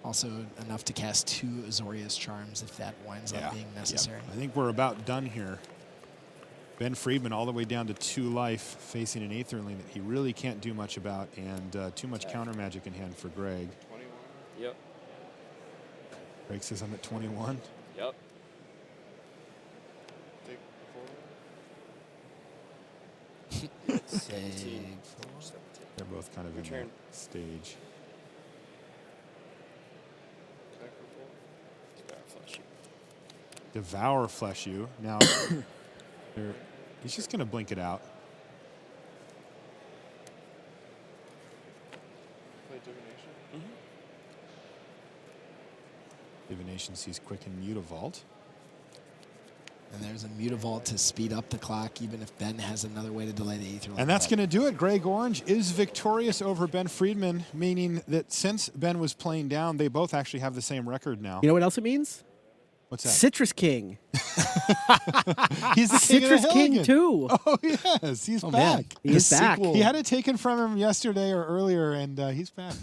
Also enough to cast 2 Azorius charms if that winds up being necessary. I think we're about done here. Ben Friedman all the way down to 2 life, facing an Aetherling that he really can't do much about, and too much counter magic in hand for Greg. 21. Yep. Greg says I'm at 21. Yep. Take 4. 17. They're both kind of in Return. that stage. Attack for 4. Flash you. Devour flesh you. Now, he's just going to blink it out. Play divination. Divination sees quicken Mutavault. And there's a Mutavault to speed up the clock, even if Ben has another way to delay the Aetherling. And that's going to do it. Greg Orange is victorious over Ben Friedman, meaning that since Ben was playing down, they both actually have the same record now. You know what else it means? What's that? Citrus King. He's the king Citrus of the King, Hellion. too. Oh, yes. He's man. back. He is back. sequel- He had it taken from him yesterday or earlier, and he's back.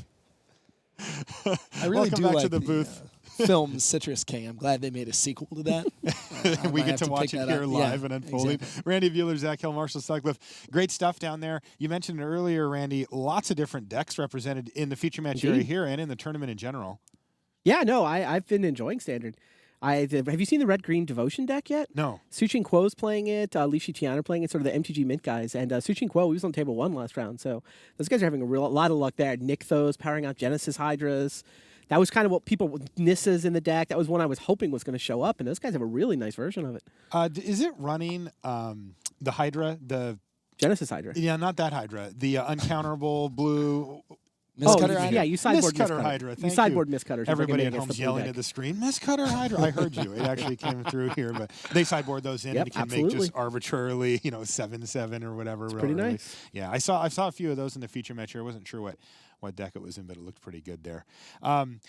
I really Welcome do back like to the booth. Film Citrus King. I'm glad they made a sequel to that. We might get have to to watch pick it that here up. live Yeah, and unfolding. exactly. Randy Bueller, Zach Hill, Marshall Sutcliffe. Great stuff down there. You mentioned it earlier, Randy, lots of different decks represented in the feature match area Indeed. here and in the tournament in general. Yeah, no, I've been enjoying Standard. Have you seen the Red-Green Devotion deck yet? No. Suchin Quo's playing it, Li Shiqian playing it, sort of the MTG Mint guys. And Suchin Quo, he was on table 1 last round. So those guys are having a lot of luck there. Nykthos powering out Genesis Hydras. That was kind of what people with Nissas in the deck. That was one I was hoping was going to show up. And those guys have a really nice version of it. Is it running the Hydra? Genesis Hydra. Yeah, not that Hydra. The uncounterable blue. Miscutter oh, Hydra? yeah, you sideboard Miscutter Hydra. You Thank sideboard you. Miscutters. Everybody at against home's the blue yelling deck. at the screen, Miscutter Hydra. I heard you. It actually came through here, but they sideboard those in Yep, and can make absolutely. just arbitrarily, 7/7 or whatever. It's pretty nice. Yeah, I saw a few of those in the feature match here. I wasn't sure what deck it was in, but it looked pretty good there.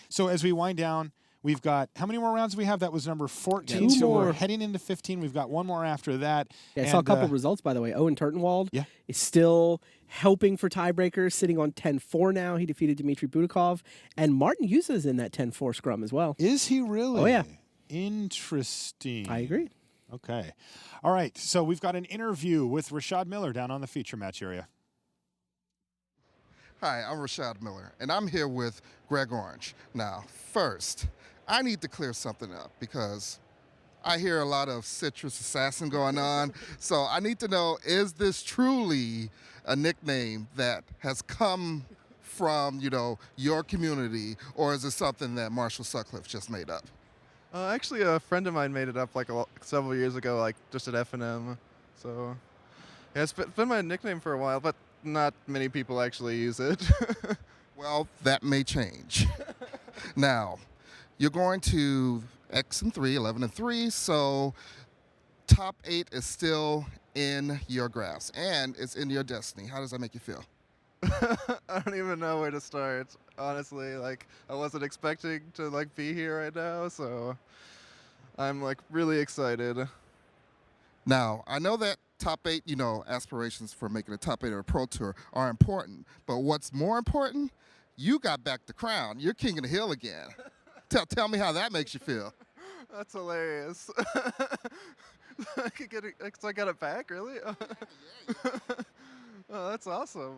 So as we wind down, we've got, how many more rounds do we have? That was number 14. Two So we're more. heading into 15. We've got one more after that. Yeah, I saw a And, couple results, by the way. Owen Turtenwald Yeah. is still helping for tiebreakers, sitting on 10-4 now. He defeated Dmitry Budakov. And Martin Yusa is in that 10-4 scrum as well. Is he really? Oh, yeah. Interesting. I agree. Okay. All right. So we've got an interview with Rashad Miller down on the feature match area. Hi, I'm Rashad Miller, and I'm here with Greg Orange. Now, first, I need to clear something up because I hear a lot of Citrus Assassin going on. So I need to know, is this truly a nickname that has come from, your community, or is it something that Marshall Sutcliffe just made up? Actually, a friend of mine made it up several years ago, just at F&M. So, yeah, it's been my nickname for a while, but not many people actually use it. Well, that may change. Now, you're going to X and 3, 11 and 3, so top 8 is still in your grasp, and it's in your destiny. How does that make you feel? I don't even know where to start, honestly. I wasn't expecting to, be here right now, so I'm, really excited. Now, I know that top 8, aspirations for making a top 8 of a Pro Tour are important, but what's more important, you got back the crown. You're king of the hill again. Tell me how that makes you feel. That's hilarious. I could get it. So I got it back, really? Oh, that's awesome.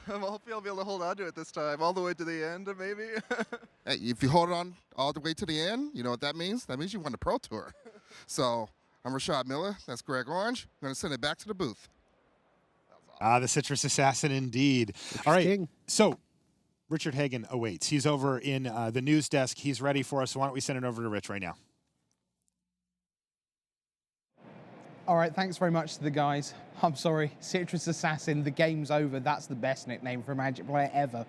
Hopefully I'll be able to hold on to it this time, all the way to the end, maybe. Hey, if you hold on all the way to the end, you know what that means? That means you won the Pro Tour. So I'm Rashad Miller. That's Greg Orange. I'm going to send it back to the booth. The Citrus Assassin indeed. All right, so Richard Hagan awaits. He's over in the news desk. He's ready for us. So why don't we send it over to Rich right now? All right, thanks very much to the guys. I'm sorry, Citrus Assassin, the game's over. That's the best nickname for a Magic player ever.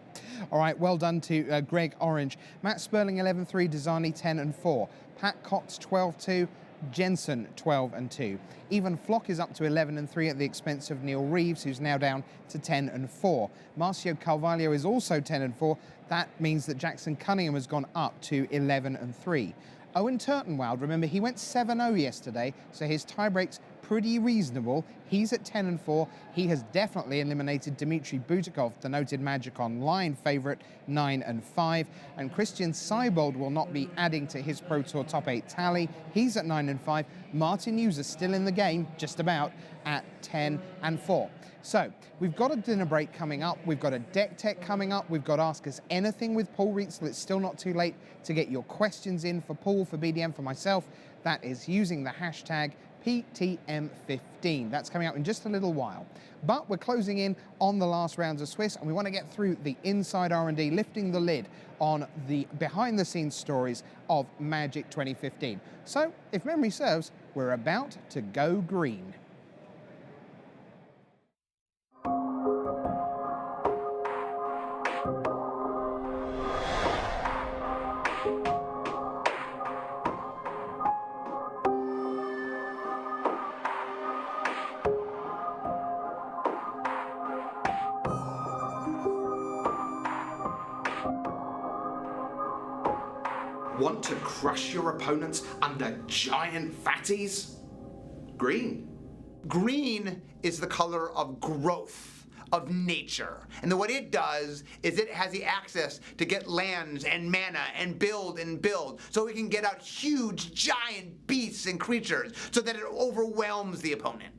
All right, well done to Greg Orange. Matt Sperling, 11-3, Dezani, 10-4. Pat Cox, 12-2. Jensen, 12-2. Even Flock is up to 11-3 at the expense of Neil Reeves, who's now down to 10-4. Marcio Carvalho is also 10-4. That means that Jackson Cunningham has gone up to 11-3. Owen Turtenwald, remember, he went 7-0 yesterday, so his tiebreak's pretty reasonable. He's at 10-4. He has definitely eliminated Dmitry Butikov, the noted Magic Online favorite, 9-5. And Christian Seibold will not be adding to his Pro Tour top 8 tally. He's at 9-5. Martin Hughes is still in the game, just about, at 10-4. So we've got a dinner break coming up. We've got a deck tech coming up. We've got Ask Us Anything with Paul Reitzel. It's still not too late to get your questions in for Paul, for BDM, for myself. That is using the hashtag PTM15. That's coming up in just a little while. But we're closing in on the last rounds of Swiss, and we want to get through the inside R&D, lifting the lid on the behind-the-scenes stories of Magic 2015. So, if memory serves, we're about to go green. Want to crush your opponents under giant fatties? Green. Green is the color of growth, of nature. And what it does is it has the access to get lands and mana and build. So it can get out huge, giant beasts and creatures so that it overwhelms the opponent.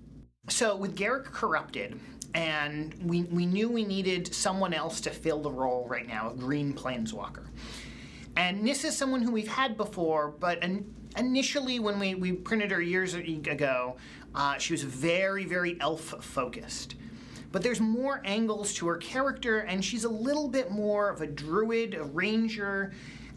So with Garruk corrupted, and we knew we needed someone else to fill the role right now, a green planeswalker. And Nissa is someone who we've had before, but initially when we printed her years ago, she was very, very elf-focused. But there's more angles to her character, and she's a little bit more of a druid, a ranger,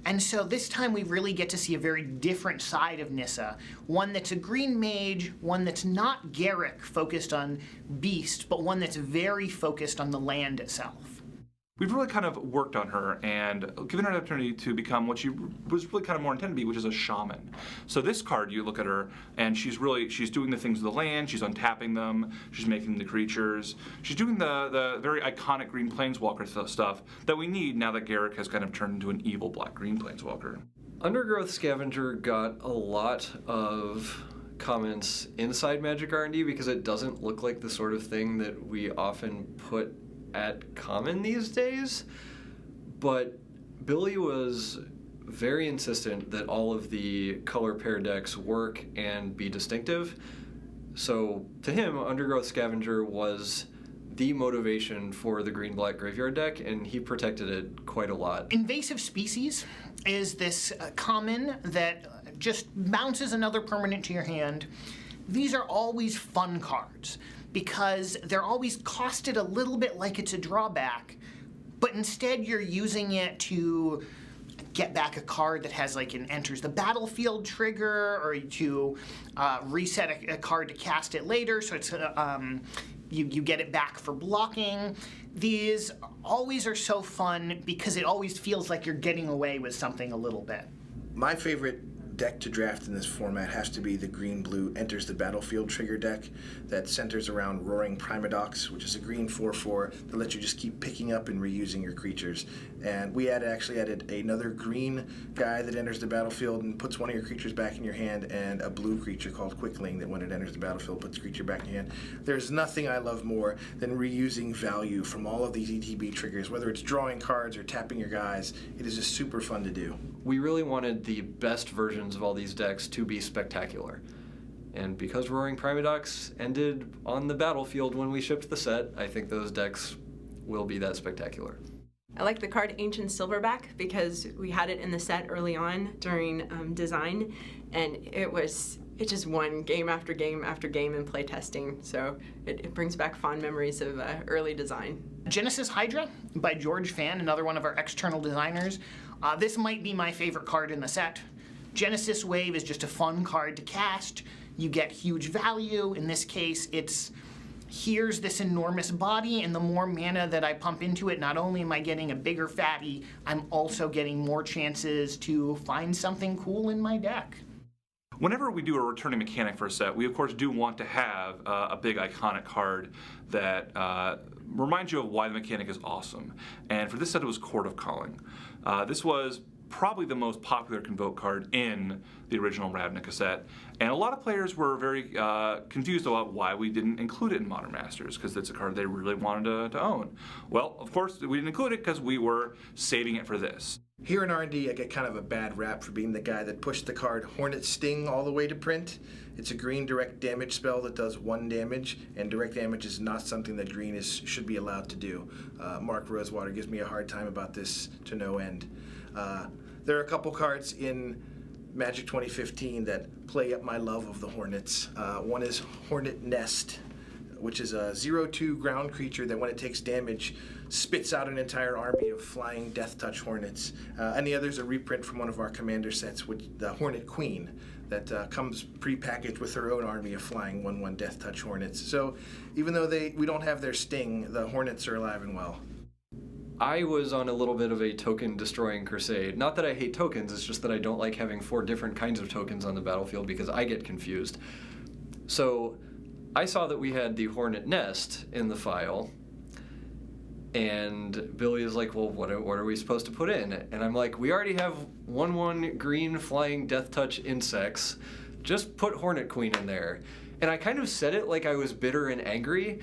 and so this time we really get to see a very different side of Nissa. One that's a green mage, one that's not Garruk focused on beast, but one that's very focused on the land itself. We've really kind of worked on her and given her an opportunity to become what she was really kind of more intended to be, which is a shaman. So this card, you look at her, and she's doing the things with the land, she's untapping them, she's making the creatures, she's doing the very iconic green planeswalker stuff that we need now that Garruk has kind of turned into an evil black-green planeswalker. Undergrowth Scavenger got a lot of comments inside Magic R&D because it doesn't look like the sort of thing that we often put at common these days, but Billy was very insistent that all of the color pair decks work and be distinctive. So to him, Undergrowth Scavenger was the motivation for the green-black graveyard deck, and he protected it quite a lot. Invasive Species is this common that just bounces another permanent to your hand. These are always fun cards, because they're always costed a little bit like it's a drawback, but instead you're using it to get back a card that has like an enters the battlefield trigger, or to reset a card to cast it later, so it's you get it back for blocking. These always are so fun because it always feels like you're getting away with something a little bit. My favorite deck to draft in this format has to be the green-blue Enters the Battlefield trigger deck that centers around Roaring Primadox, which is a green 4/4 that lets you just keep picking up and reusing your creatures. And we actually added another green guy that enters the battlefield and puts one of your creatures back in your hand, and a blue creature called Quickling that when it enters the battlefield puts the creature back in your hand. There's nothing I love more than reusing value from all of these ETB triggers, whether it's drawing cards or tapping your guys. It is just super fun to do. We really wanted the best versions of all these decks to be spectacular. And because Roaring Primidox ended on the battlefield when we shipped the set, I think those decks will be that spectacular. I like the card Ancient Silverback because we had it in the set early on during design, and it just won game after game after game in playtesting, so it brings back fond memories of early design. Genesis Hydra by George Fan, another one of our external designers. This might be my favorite card in the set. Genesis Wave is just a fun card to cast. You get huge value. In this case, it's here's this enormous body, and the more mana that I pump into it, not only am I getting a bigger fatty, I'm also getting more chances to find something cool in my deck. Whenever we do a returning mechanic for a set, we of course do want to have a big iconic card that reminds you of why the mechanic is awesome. And for this set, it was Court of Calling. This was probably the most popular Convoke card in the original Ravnica set, and a lot of players were very confused about why we didn't include it in Modern Masters, because it's a card they really wanted to own. Well, of course, we didn't include it because we were saving it for this. Here in R&D, I get kind of a bad rap for being the guy that pushed the card Hornet Sting all the way to print. It's a green direct damage spell that does 1 damage, and direct damage is not something that green should be allowed to do. Mark Rosewater gives me a hard time about this to no end. There are a couple cards in Magic 2015 that play up my love of the Hornets. One is Hornet Nest, which is a 0/2 ground creature that when it takes damage spits out an entire army of flying Death Touch Hornets. And the other is a reprint from one of our commander sets, the Hornet Queen, that comes pre-packaged with her own army of flying 1/1 Death Touch Hornets. So even though we don't have their sting, the Hornets are alive and well. I was on a little bit of a token destroying crusade. Not that I hate tokens, it's just that I don't like having 4 different kinds of tokens on the battlefield because I get confused. So I saw that we had the Hornet Nest in the file, and Billy is like, well, what are we supposed to put in? And I'm like, we already have 1/1 green flying Death Touch insects. Just put Hornet Queen in there. And I kind of said it like I was bitter and angry.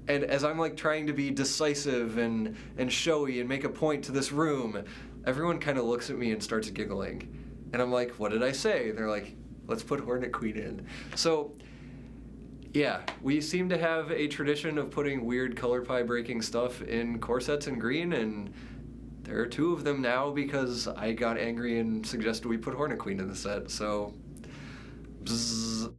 And as I'm like trying to be decisive and showy and make a point to this room, everyone kind of looks at me and starts giggling. And I'm like, what did I say? And they're like, let's put Hornet Queen in. So yeah, we seem to have a tradition of putting weird color pie breaking stuff in core sets in green, and there are 2 of them now because I got angry and suggested we put Hornet Queen in the set. So bzzz.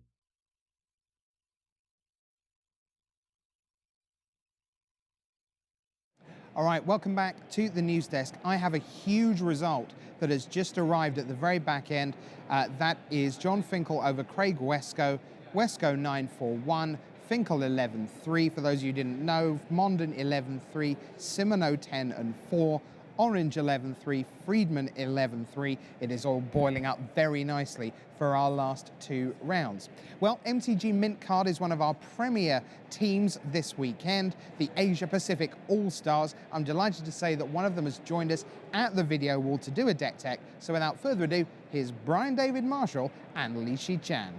All right, welcome back to the news desk. I have a huge result that has just arrived at the very back end. That is John Finkel over Craig Wesco. Wesco 9-4-1, Finkel 11-3. For those of you who didn't know, Mondon 11-3, Simoneau 10-4, Orange 11-3, Friedman 11-3. It is all boiling up very nicely for our last 2 rounds. Well, MTG Mint Card is one of our premier teams this weekend, the Asia Pacific All-Stars. I'm delighted to say that one of them has joined us at the video wall to do a deck tech. So without further ado, here's Brian David Marshall and Li Shi Chan.